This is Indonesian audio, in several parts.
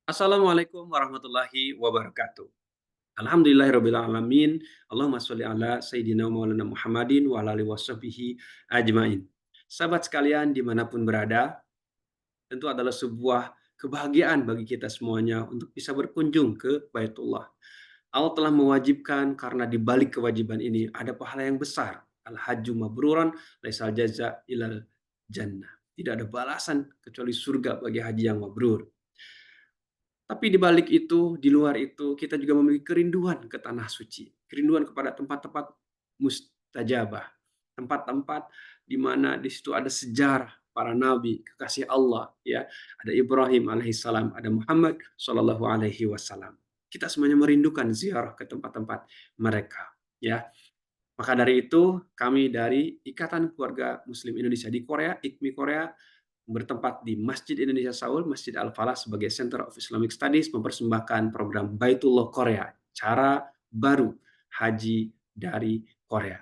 Assalamualaikum warahmatullahi wabarakatuh. Alhamdulillahirabbil alamin. Allahumma sholli ala sayyidina maulana Muhammadin wa ala alihi washabbihi ajmain. Sahabat sekalian dimanapun berada, tentu adalah sebuah kebahagiaan bagi kita semuanya untuk bisa berkunjung ke Baitullah. Allah telah mewajibkan karena di balik kewajiban ini ada pahala yang besar. Al-hajju mabruran laisal jaza ilal jannah. Tidak ada balasan kecuali surga bagi haji yang mabrur. Tapi di balik itu, di luar itu, kita juga memiliki kerinduan ke tanah suci, kerinduan kepada tempat-tempat mustajabah, tempat-tempat di mana di situ ada sejarah para nabi, kekasih Allah, ya. Ada Ibrahim alaihissalam, ada Muhammad sallallahu alaihi wasallam. Kita semuanya merindukan ziarah ke tempat-tempat mereka, ya. Maka dari itu, kami dari Ikatan Keluarga Muslim Indonesia di Korea, IKMI Korea, bertempat di Masjid Indonesia Seoul, Masjid Al-Falah sebagai Center of Islamic Studies mempersembahkan program Baitullah Korea, cara baru haji dari Korea.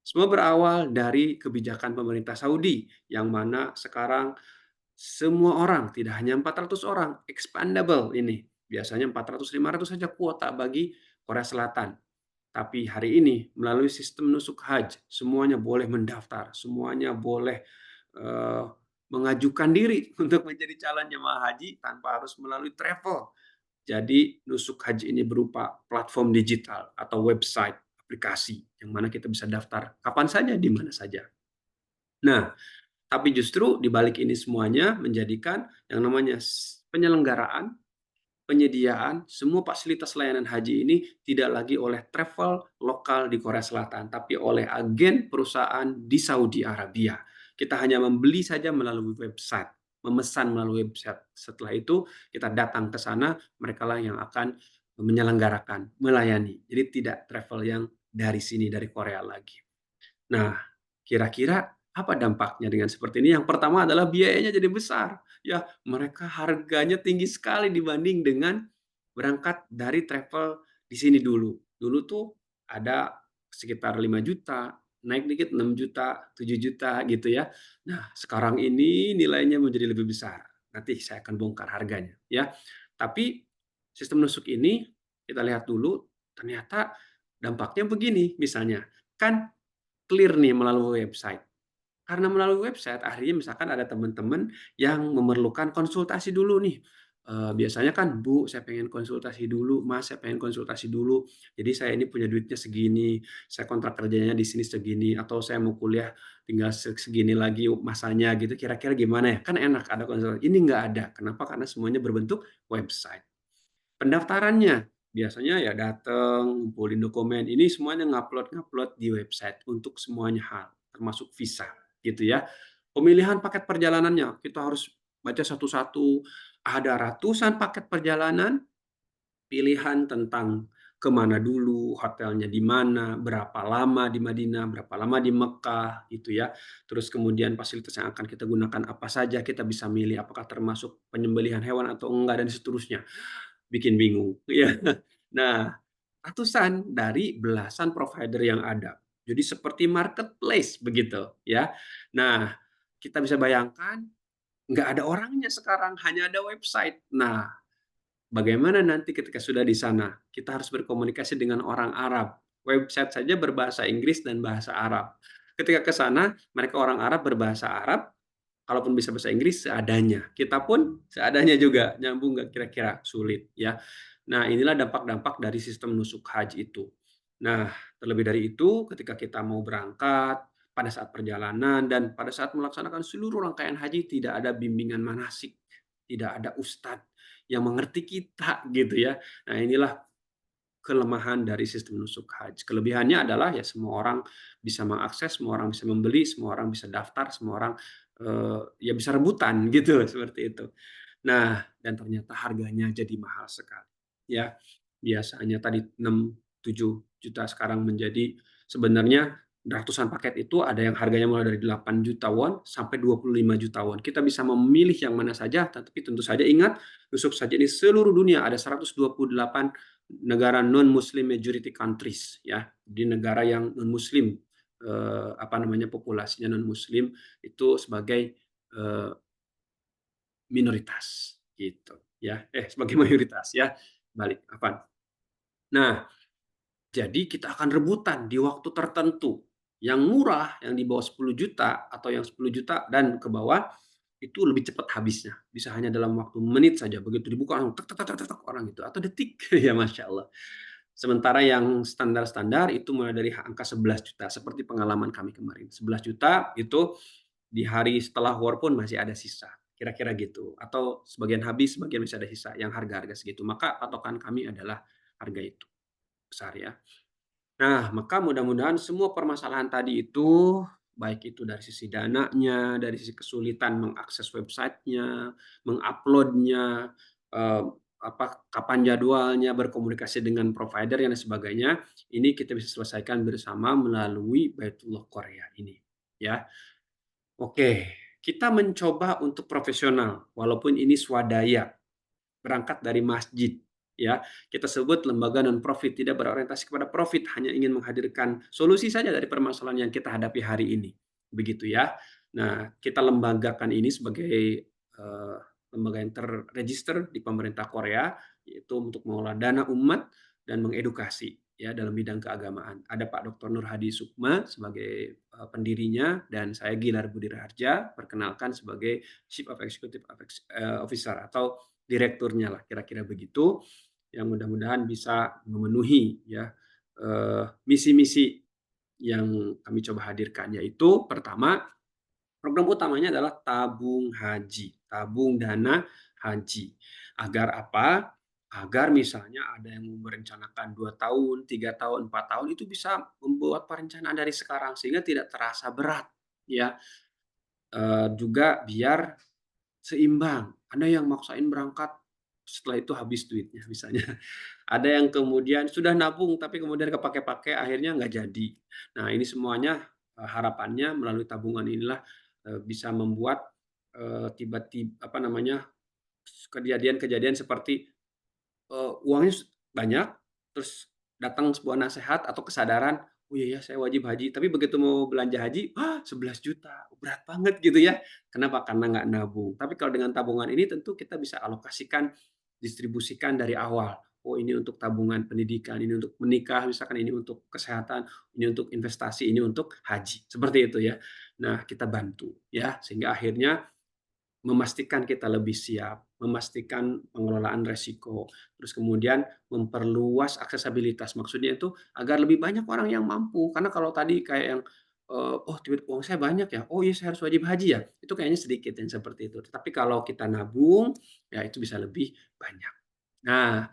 Semua berawal dari kebijakan pemerintah Saudi yang mana sekarang semua orang, tidak hanya 400 orang, expandable ini. Biasanya 400-500 saja kuota bagi Korea Selatan. Tapi hari ini melalui sistem nusuk haji, semuanya boleh mendaftar, semuanya boleh eh, mengajukan diri untuk menjadi calon jemaah haji tanpa harus melalui travel. Jadi nusuk haji ini berupa platform digital atau website, aplikasi yang mana kita bisa daftar kapan saja, di mana saja. Nah, tapi justru di balik ini semuanya menjadikan yang namanya penyelenggaraan, penyediaan semua fasilitas layanan haji ini tidak lagi oleh travel lokal di Korea Selatan, tapi oleh agen perusahaan di Saudi Arabia. Kita hanya membeli saja melalui website, memesan melalui website. Setelah itu kita datang ke sana, mereka lah yang akan menyelenggarakan, melayani. Jadi tidak travel yang dari sini, dari Korea lagi. Nah, kira-kira apa dampaknya dengan seperti ini? Yang pertama adalah biayanya jadi besar. Ya, mereka harganya tinggi sekali dibanding dengan berangkat dari travel di sini dulu. Dulu tuh ada sekitar 5 juta, naik dikit 6 juta, 7 juta gitu ya. Nah, sekarang ini nilainya menjadi lebih besar. Nanti saya akan bongkar harganya ya. Tapi sistem nusuk ini kita lihat dulu ternyata dampaknya begini misalnya. Kan clear nih melalui website. Karena melalui website akhirnya misalkan ada teman-teman yang memerlukan konsultasi dulu nih. Biasanya kan, "Bu, saya pengen konsultasi dulu, Mas, saya pengen konsultasi dulu. Jadi saya ini punya duitnya segini, saya kontrak kerjanya di sini segini, atau saya mau kuliah tinggal segini lagi masanya gitu, kira-kira gimana ya?" Kan enak ada konsultasi. Ini nggak ada. Kenapa? Karena semuanya berbentuk website. Pendaftarannya, biasanya ya datang, ngumpulin dokumen, ini semuanya ngupload-ngupload di website untuk semuanya hal, termasuk visa, gitu ya. Pemilihan paket perjalanannya, kita harus baca satu-satu, ada ratusan paket perjalanan, pilihan tentang ke mana dulu, hotelnya di mana, berapa lama di Madinah, berapa lama di Mekah, gitu ya. Terus kemudian fasilitas yang akan kita gunakan apa saja, kita bisa milih apakah termasuk penyembelihan hewan atau enggak, dan seterusnya. Bikin bingung, ya. Nah, ratusan dari belasan provider yang ada. Jadi seperti marketplace begitu, ya. Nah, kita bisa bayangkan nggak ada orangnya sekarang, hanya ada website. Nah, bagaimana nanti ketika sudah di sana? Kita harus berkomunikasi dengan orang Arab. Website saja berbahasa Inggris dan bahasa Arab. Ketika ke sana, mereka orang Arab berbahasa Arab, kalaupun bisa bahasa Inggris seadanya. Kita pun seadanya juga, nyambung nggak kira-kira? Sulit ya. Nah, inilah dampak-dampak dari sistem nusuk haji itu. Nah, terlebih dari itu, ketika kita mau berangkat, pada saat perjalanan, dan pada saat melaksanakan seluruh rangkaian haji, tidak ada bimbingan manasik, tidak ada ustadz yang mengerti kita gitu ya. Nah, inilah kelemahan dari sistem nusuk haji. Kelebihannya adalah ya semua orang bisa mengakses, semua orang bisa membeli, semua orang bisa daftar, semua orang ya bisa rebutan gitu seperti itu. Nah, dan ternyata harganya jadi mahal sekali. Ya, biasanya tadi 6-7 juta sekarang menjadi sebenarnya ratusan paket itu ada yang harganya mulai dari 8 juta won sampai 25 juta won. Kita bisa memilih yang mana saja, tapi tentu saja ingat, nusuk saja di seluruh dunia ada 128 negara non muslim majority countries ya. Di negara yang non muslim apa namanya populasinya non muslim itu sebagai minoritas gitu. ya, sebagai mayoritas ya, balik, apa. Nah, jadi kita akan rebutan di waktu tertentu, yang murah, yang di bawah 10 juta atau yang 10 juta dan ke bawah, itu lebih cepat habisnya, bisa hanya dalam waktu menit saja, begitu dibuka langsung tek tek tek tek tek, orang itu, atau detik, ya Masya Allah. Sementara yang standar-standar itu mulai dari angka 11 juta seperti pengalaman kami kemarin, 11 juta itu di hari setelah war pun masih ada sisa, kira-kira gitu. Atau sebagian habis, sebagian masih ada sisa, yang harga-harga segitu. Maka patokan kami adalah harga itu, besar ya. Nah, maka mudah-mudahan semua permasalahan tadi itu, baik itu dari sisi dananya, dari sisi kesulitan mengakses websitenya, menguploadnya, kapan jadwalnya, berkomunikasi dengan provider dan sebagainya, ini kita bisa selesaikan bersama melalui Baitullah Korea ini, ya. Oke, kita mencoba untuk profesional, walaupun ini swadaya. Berangkat dari masjid, ya. Kita sebut lembaga non-profit, tidak berorientasi kepada profit, hanya ingin menghadirkan solusi saja dari permasalahan yang kita hadapi hari ini, begitu ya. Nah, kita lembagakan ini sebagai, lembaga yang terregister di pemerintah Korea, yaitu untuk mengelola dana umat dan mengedukasi, ya, dalam bidang keagamaan. Ada Pak Dr. Nur Hadi Sukma sebagai, pendirinya, dan saya Gilar Budi Raharja, perkenalkan sebagai Chief of Executive Officer atau direkturnya lah, kira-kira begitu, yang mudah-mudahan bisa memenuhi ya, misi-misi yang kami coba hadirkan, yaitu pertama, program utamanya adalah tabung haji, tabung dana haji. Agar apa? Agar misalnya ada yang merencanakan 2 tahun, 3 tahun, 4 tahun, itu bisa membuat perencanaan dari sekarang sehingga tidak terasa berat, ya. Juga biar seimbang, ada yang maksain berangkat, setelah itu habis duitnya misalnya. Ada yang kemudian sudah nabung tapi kemudian kepakai-pakai akhirnya nggak jadi. Nah ini semuanya, harapannya melalui tabungan inilah, bisa membuat, apa namanya, kejadian-kejadian seperti uangnya banyak, terus datang sebuah nasihat atau kesadaran, "Oh iya ya saya wajib haji," tapi begitu mau belanja haji, 11 juta berat banget gitu ya. Kenapa? Karena nggak nabung. Tapi kalau dengan tabungan ini tentu kita bisa alokasikan, distribusikan dari awal. Oh ini untuk tabungan pendidikan, ini untuk menikah misalkan, ini untuk kesehatan, ini untuk investasi, ini untuk haji, seperti itu ya. Nah kita bantu ya, sehingga akhirnya memastikan kita lebih siap, memastikan pengelolaan resiko, terus kemudian memperluas aksesabilitas. Maksudnya itu agar lebih banyak orang yang mampu. Karena kalau tadi kayak yang, "Oh tiba uang saya banyak ya, oh iya saya harus wajib haji ya?" Itu kayaknya sedikit yang seperti itu. Tapi kalau kita nabung, ya itu bisa lebih banyak. Nah,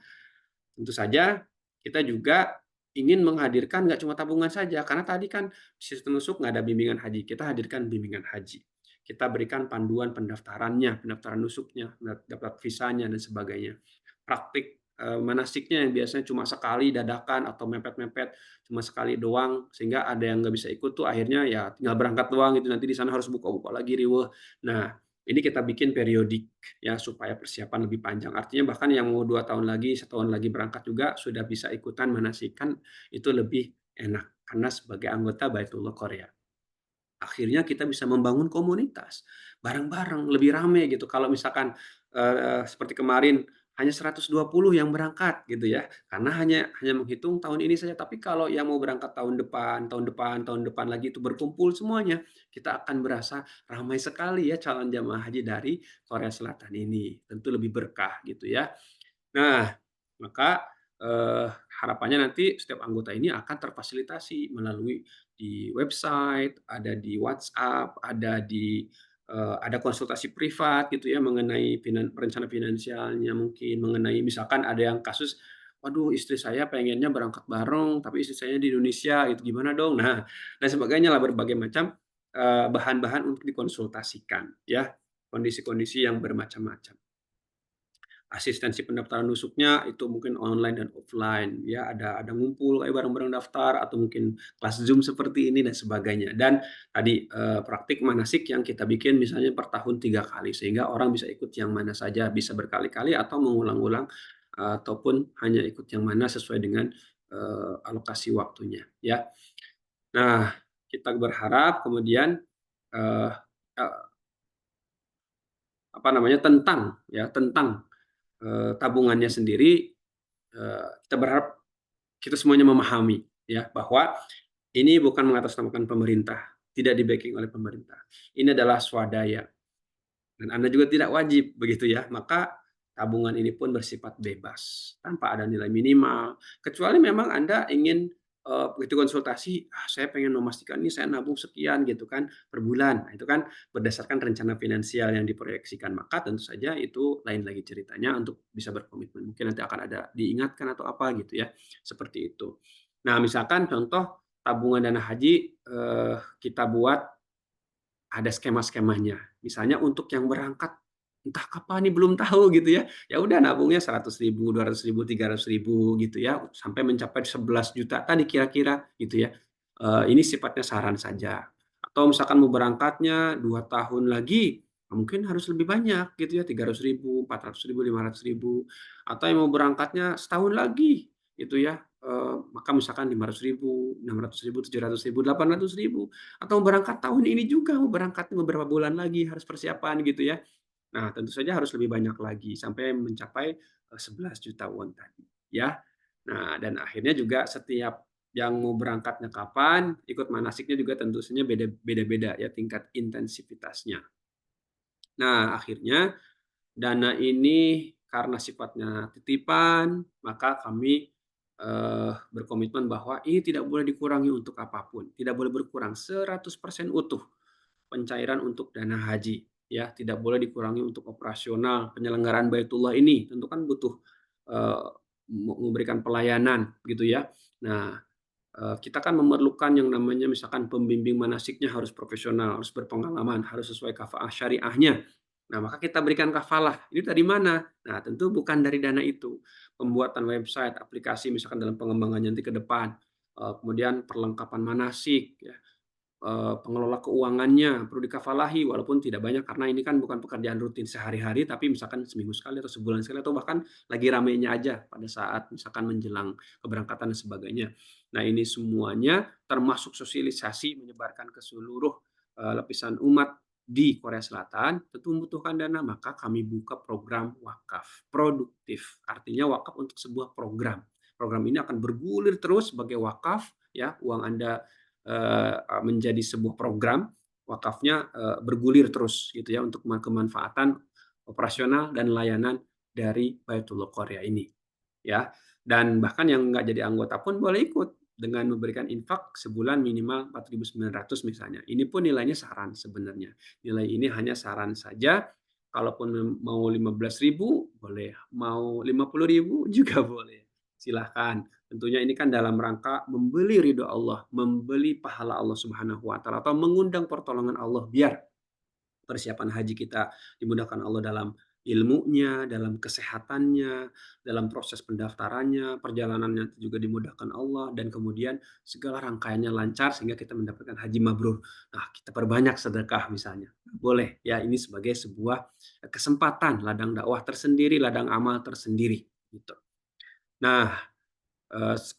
tentu saja kita juga ingin menghadirkan nggak cuma tabungan saja, karena tadi kan sistem nusuk nggak ada bimbingan haji, kita hadirkan bimbingan haji. Kita berikan panduan pendaftarannya, pendaftaran nusuknya, daftar visanya dan sebagainya. Praktik, manasiknya yang biasanya cuma sekali dadakan atau mepet-mepet, cuma sekali doang, sehingga ada yang nggak bisa ikut tuh akhirnya ya tinggal berangkat doang gitu, nanti di sana harus buka-buka lagi riweuh. Nah, ini kita bikin periodik ya supaya persiapan lebih panjang. Artinya bahkan yang mau 2 tahun lagi, setahun lagi berangkat juga sudah bisa ikutan manasikan, itu lebih enak karena sebagai anggota Baitullah Korea. Akhirnya kita bisa membangun komunitas, bareng-bareng, lebih rame gitu. Kalau misalkan, seperti kemarin hanya 120 yang berangkat gitu ya, karena hanya menghitung tahun ini saja. Tapi kalau yang mau berangkat tahun depan, tahun depan, tahun depan lagi itu berkumpul semuanya, kita akan berasa ramai sekali ya calon jamaah haji dari Korea Selatan ini. Tentu lebih berkah gitu ya. Nah, maka, harapannya nanti setiap anggota ini akan terfasilitasi melalui di website, ada di WhatsApp, ada konsultasi privat gitu ya mengenai rencana finansialnya mungkin, mengenai misalkan ada yang kasus, "Waduh istri saya pengennya berangkat bareng, tapi istri saya di Indonesia, itu gimana dong?" Nah, dan sebagainya lah berbagai macam, bahan-bahan untuk dikonsultasikan ya, kondisi-kondisi yang bermacam-macam. Asistensi pendaftaran nusuknya itu mungkin online dan offline, ya ada ngumpul kayak bareng-bareng daftar atau mungkin kelas Zoom seperti ini dan sebagainya. Dan tadi, praktik manasik yang kita bikin misalnya per tahun 3 kali, sehingga orang bisa ikut yang mana saja, bisa berkali-kali atau mengulang-ulang, ataupun hanya ikut yang mana sesuai dengan, alokasi waktunya, ya. Nah, kita berharap kemudian, eee, apa namanya, tentang tabungannya sendiri, kita berharap kita semuanya memahami ya bahwa ini bukan mengatasnamakan pemerintah, tidak di-backing oleh pemerintah. Ini adalah swadaya. Dan Anda juga tidak wajib begitu ya. Maka tabungan ini pun bersifat bebas tanpa ada nilai minimal. Kecuali memang Anda ingin begitu konsultasi, saya pengen memastikan ini saya nabung sekian gitu kan per bulan. Nah, itu kan berdasarkan rencana finansial yang diproyeksikan. Maka tentu saja itu lain lagi ceritanya untuk bisa berkomitmen. Mungkin nanti akan ada diingatkan atau apa gitu ya. Seperti itu. Nah, misalkan contoh tabungan dana haji kita buat ada skema-skemanya. Misalnya untuk yang berangkat entah kapan nih belum tahu gitu ya. Ya udah nabungnya 100.000, 200.000, 300.000 gitu ya sampai mencapai 11 juta tadi kira-kira gitu ya. Ini sifatnya saran saja. Atau misalkan mau berangkatnya 2 tahun lagi, mungkin harus lebih banyak gitu ya 300.000, 400.000, 500.000. Atau yang mau berangkatnya setahun lagi gitu ya. Maka misalkan 500.000, 600.000, 700.000, 800.000. Atau berangkat tahun ini juga, mau berangkat beberapa bulan lagi, harus persiapan gitu ya. Nah, tentu saja harus lebih banyak lagi sampai mencapai 11 juta won tadi ya. Nah, dan akhirnya juga setiap yang mau berangkatnya kapan, ikut manasiknya juga tentu saja beda-beda ya tingkat intensitasnya. Nah, akhirnya dana ini karena sifatnya titipan, maka kami berkomitmen bahwa ini tidak boleh dikurangi untuk apapun, tidak boleh berkurang 100% utuh pencairan untuk dana haji, ya, tidak boleh dikurangi untuk operasional penyelenggaraan Baitullah ini, tentu kan butuh, eee, memberikan pelayanan gitu ya. Nah, kita kan memerlukan yang namanya misalkan pembimbing manasiknya harus profesional, harus berpengalaman, harus sesuai kafa'ah syariahnya. Nah, maka kita berikan kafalah. Ini dari mana? Nah, tentu bukan dari dana itu. Pembuatan website, aplikasi misalkan dalam pengembangannya nanti ke depan, kemudian perlengkapan manasik ya, pengelola keuangannya perlu dikafalahi walaupun tidak banyak karena ini kan bukan pekerjaan rutin sehari-hari tapi misalkan seminggu sekali atau sebulan sekali atau bahkan lagi ramainya aja pada saat misalkan menjelang keberangkatan dan sebagainya. Nah, ini semuanya termasuk sosialisasi menyebarkan ke seluruh lapisan umat di Korea Selatan tentu membutuhkan dana, maka kami buka program wakaf produktif. Artinya wakaf untuk sebuah program. Program ini akan bergulir terus sebagai wakaf ya, uang Anda menjadi sebuah program wakafnya bergulir terus gitu ya untuk kemanfaatan operasional dan layanan dari Baitullah Korea ini ya. Dan bahkan yang nggak jadi anggota pun boleh ikut dengan memberikan infak sebulan minimal 4.900 misalnya. Ini pun nilainya saran sebenarnya. Nilai ini hanya saran saja. Kalaupun mau 15.000 boleh, mau 50.000 juga boleh. Silahkan. Tentunya ini kan dalam rangka membeli ridho Allah, membeli pahala Allah Subhanahu wa taala atau mengundang pertolongan Allah biar persiapan haji kita dimudahkan Allah dalam ilmunya, dalam kesehatannya, dalam proses pendaftarannya, perjalanannya juga dimudahkan Allah dan kemudian segala rangkaiannya lancar sehingga kita mendapatkan haji mabrur. Nah, kita perbanyak sedekah misalnya. Boleh ya, ini sebagai sebuah kesempatan ladang dakwah tersendiri, ladang amal tersendiri gitu. Nah,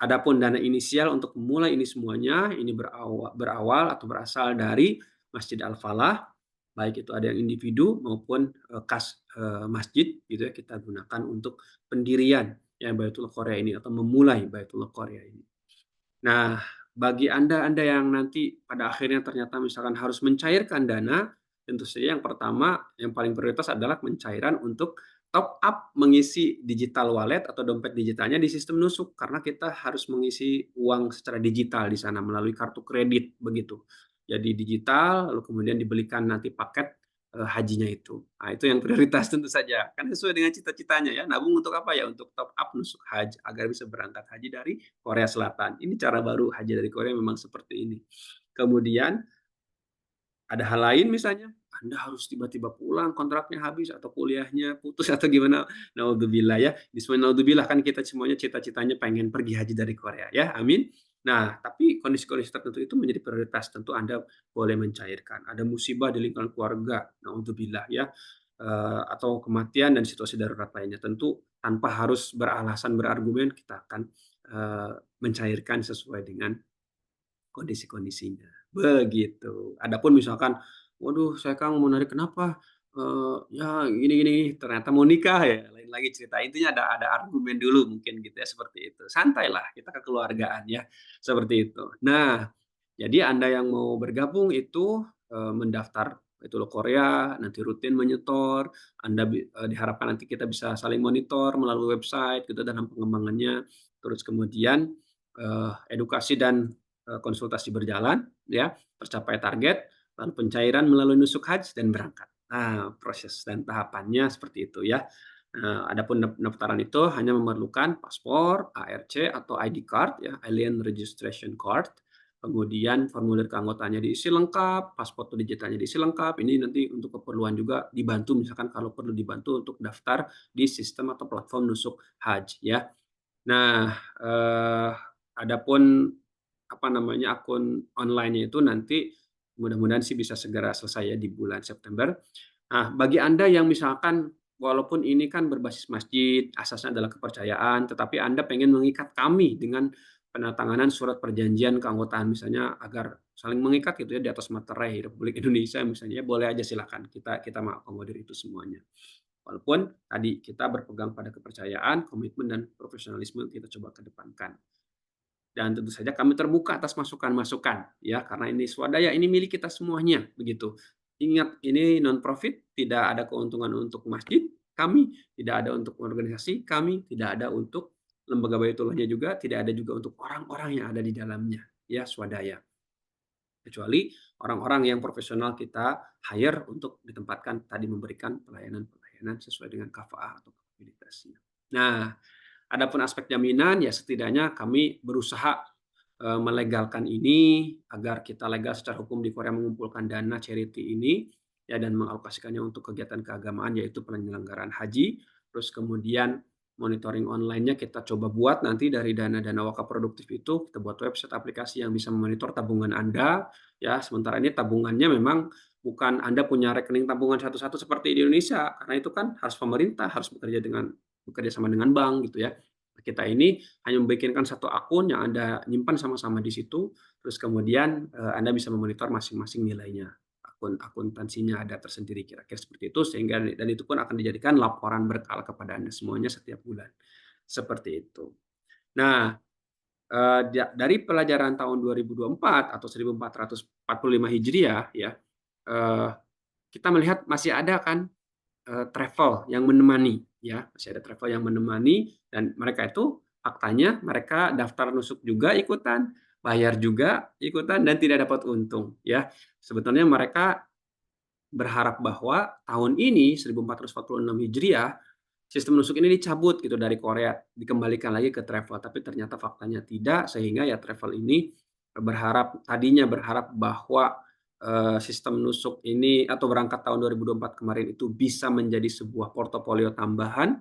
adapun dana inisial untuk memulai ini semuanya, ini berawal atau berasal dari Masjid Al-Falah, baik itu ada yang individu maupun, kas, masjid gitu ya, kita gunakan untuk pendirian ya Baitullah Korea ini atau memulai Baitullah Korea ini. Nah, bagi Anda yang nanti pada akhirnya ternyata misalkan harus mencairkan dana, tentu saja yang pertama, yang paling prioritas adalah pencairan untuk top up mengisi digital wallet atau dompet digitalnya di sistem Nusuk, karena kita harus mengisi uang secara digital di sana melalui kartu kredit begitu. Jadi digital, lalu kemudian dibelikan nanti paket hajinya itu. Nah, itu yang prioritas tentu saja. Kan sesuai dengan cita-citanya ya, nabung untuk apa ya? Untuk top up nusuk haji agar bisa berangkat haji dari Korea Selatan. Ini cara baru haji dari Korea memang seperti ini. Kemudian ada hal lain misalnya, Anda harus tiba-tiba pulang, kontraknya habis atau kuliahnya putus atau gimana, naudzubillah ya. Naudzubillah kan kita semuanya cita-citanya pengen pergi haji dari Korea ya, amin. Nah, tapi kondisi-kondisi tertentu itu menjadi prioritas, tentu Anda boleh mencairkan. Ada musibah di lingkungan keluarga, naudzubillah ya, atau kematian dan situasi darurat lainnya. Tentu tanpa harus beralasan, berargumen, kita akan, mencairkan sesuai dengan kondisi-kondisinya, begitu. Adapun misalkan, "Waduh saya Kang mau narik kenapa? Ya gini gini," ternyata mau nikah ya, lain ceritain lagi, cerita intinya ada argumen dulu mungkin gitu ya, seperti itu. Santailah, kita kekeluargaan ya, seperti itu. Nah, jadi Anda yang mau bergabung itu, mendaftar itu loh Korea, nanti rutin menyetor, diharapkan nanti kita bisa saling monitor melalui website gitu dalam pengembangannya, terus kemudian, edukasi dan, konsultasi berjalan ya, tercapai target, lalu pencairan melalui nusuk haji dan berangkat. Nah, proses dan tahapannya seperti itu ya. Adapun pendaftaran itu hanya memerlukan paspor, ARC atau ID card ya, Alien Registration Card. Kemudian formulir keanggotaannya diisi lengkap, paspor digitalnya diisi lengkap. Ini nanti untuk keperluan juga dibantu misalkan kalau perlu dibantu untuk daftar di sistem atau platform nusuk haji ya. Nah, adapun apa namanya, akun online-nya itu nanti mudah-mudahan sih bisa segera selesai ya di bulan September. Nah, bagi Anda yang misalkan walaupun ini kan berbasis masjid, asasnya adalah kepercayaan, tetapi Anda pengen mengikat kami dengan penandatanganan surat perjanjian keanggotaan misalnya agar saling mengikat gitu ya di atas materai Republik Indonesia misalnya, ya boleh aja silakan, kita mengakomodir itu semuanya. Walaupun tadi kita berpegang pada kepercayaan, komitmen, dan profesionalisme kita coba kedepankan. Dan tentu saja kami terbuka atas masukan-masukan, ya, karena ini swadaya, ini milik kita semuanya, begitu. Ingat, ini non profit, tidak ada keuntungan untuk masjid kami, tidak ada untuk organisasi kami, tidak ada untuk lembaga baitullahnya juga, tidak ada juga untuk orang-orang yang ada di dalamnya, ya, swadaya. Kecuali orang-orang yang profesional kita hire untuk ditempatkan tadi memberikan pelayanan-pelayanan sesuai dengan kafa'ah atau kapabilitasnya. Nah, adapun aspek jaminan, ya setidaknya kami berusaha, melegalkan ini agar kita legal secara hukum di Korea mengumpulkan dana charity ini, ya dan mengalokasikannya untuk kegiatan keagamaan yaitu penyelenggaraan haji. Terus kemudian monitoring online-nya kita coba buat nanti dari dana-dana wakaf produktif itu, kita buat website aplikasi yang bisa memonitor tabungan Anda, ya. Sementara ini tabungannya memang bukan Anda punya rekening tabungan satu-satu seperti di Indonesia, karena itu kan harus pemerintah, harus bekerja sama dengan bank gitu ya. Kita ini hanya membikinkan satu akun yang Anda nyimpan sama-sama di situ, terus kemudian, Anda bisa memonitor masing-masing nilainya. Akuntansinya ada tersendiri kira-kira seperti itu, sehingga dan itu pun akan dijadikan laporan berkala kepada Anda semuanya setiap bulan, seperti itu. Nah, dari pelajaran tahun 2024 atau 1445 Hijriah ya, eee, kita melihat masih ada kan travel yang menemani ya, masih ada travel yang menemani dan mereka itu faktanya mereka daftar nusuk juga ikutan, bayar juga ikutan dan tidak dapat untung ya. Sebetulnya mereka berharap bahwa tahun ini 1446 Hijriah, sistem nusuk ini dicabut gitu dari Korea, dikembalikan lagi ke travel, tapi ternyata faktanya tidak, sehingga ya travel ini tadinya berharap bahwa, sistem nusuk ini atau berangkat tahun 2024 kemarin itu bisa menjadi sebuah portofolio tambahan,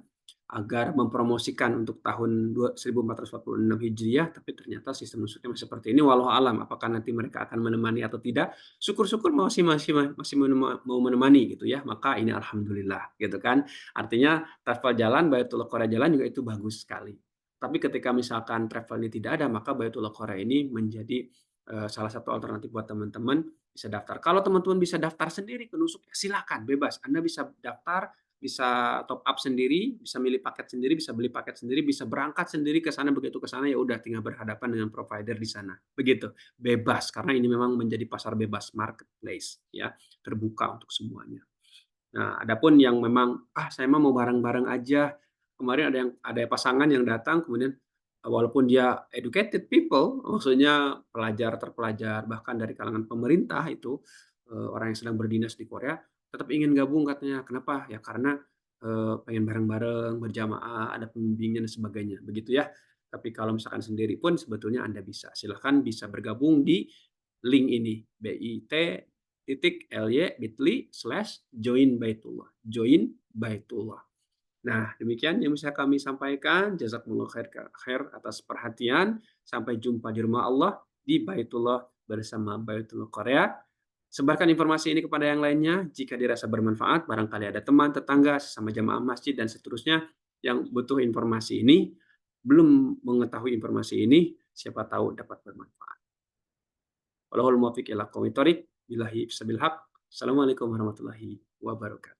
agar mempromosikan untuk tahun 1446 Hijriah, tapi ternyata sistem nusuknya masih seperti ini, wallahu alam apakah nanti mereka akan menemani atau tidak. Syukur-syukur masih mau menemani gitu ya, maka ini alhamdulillah gitu kan. Artinya travel jalan, Baitullah Korea jalan juga itu bagus sekali. Tapi ketika misalkan travel ini tidak ada, maka Baitullah Korea ini menjadi, salah satu alternatif buat teman-teman bisa daftar. Kalau teman-teman bisa daftar sendiri ke nusuk, ya silakan bebas. Anda bisa daftar, bisa top up sendiri, bisa milih paket sendiri, bisa beli paket sendiri, bisa berangkat sendiri ke sana, begitu ke sana ya udah tinggal berhadapan dengan provider di sana, begitu. Bebas, karena ini memang menjadi pasar bebas, marketplace ya, terbuka untuk semuanya. Nah, adapun yang memang, "Ah, saya mah mau bareng-bareng aja." Kemarin ada pasangan yang datang kemudian, walaupun dia educated people, maksudnya terpelajar, bahkan dari kalangan pemerintah itu, orang yang sedang berdinas di Korea, tetap ingin gabung katanya. Kenapa? Ya karena, pengen bareng-bareng, berjamaah, ada pembimbingan dan sebagainya, begitu ya. Tapi kalau misalkan sendiri pun sebetulnya Anda bisa. Silahkan bisa bergabung di link ini, bit.ly/join Baitullah. Join Baitullah. Nah, demikian yang bisa kami sampaikan. Jazakumullah khair atas perhatian. Sampai jumpa di rumah Allah di Baitullah bersama Baitullah Korea. Sebarkan informasi ini kepada yang lainnya jika dirasa bermanfaat. Barangkali ada teman, tetangga, sesama jamaah masjid, dan seterusnya yang butuh informasi ini, belum mengetahui informasi ini, siapa tahu dapat bermanfaat. Wallahul muwaffiq ila aqwamit thoriq. Billahi fissabil haq. Assalamualaikum warahmatullahi wabarakatuh.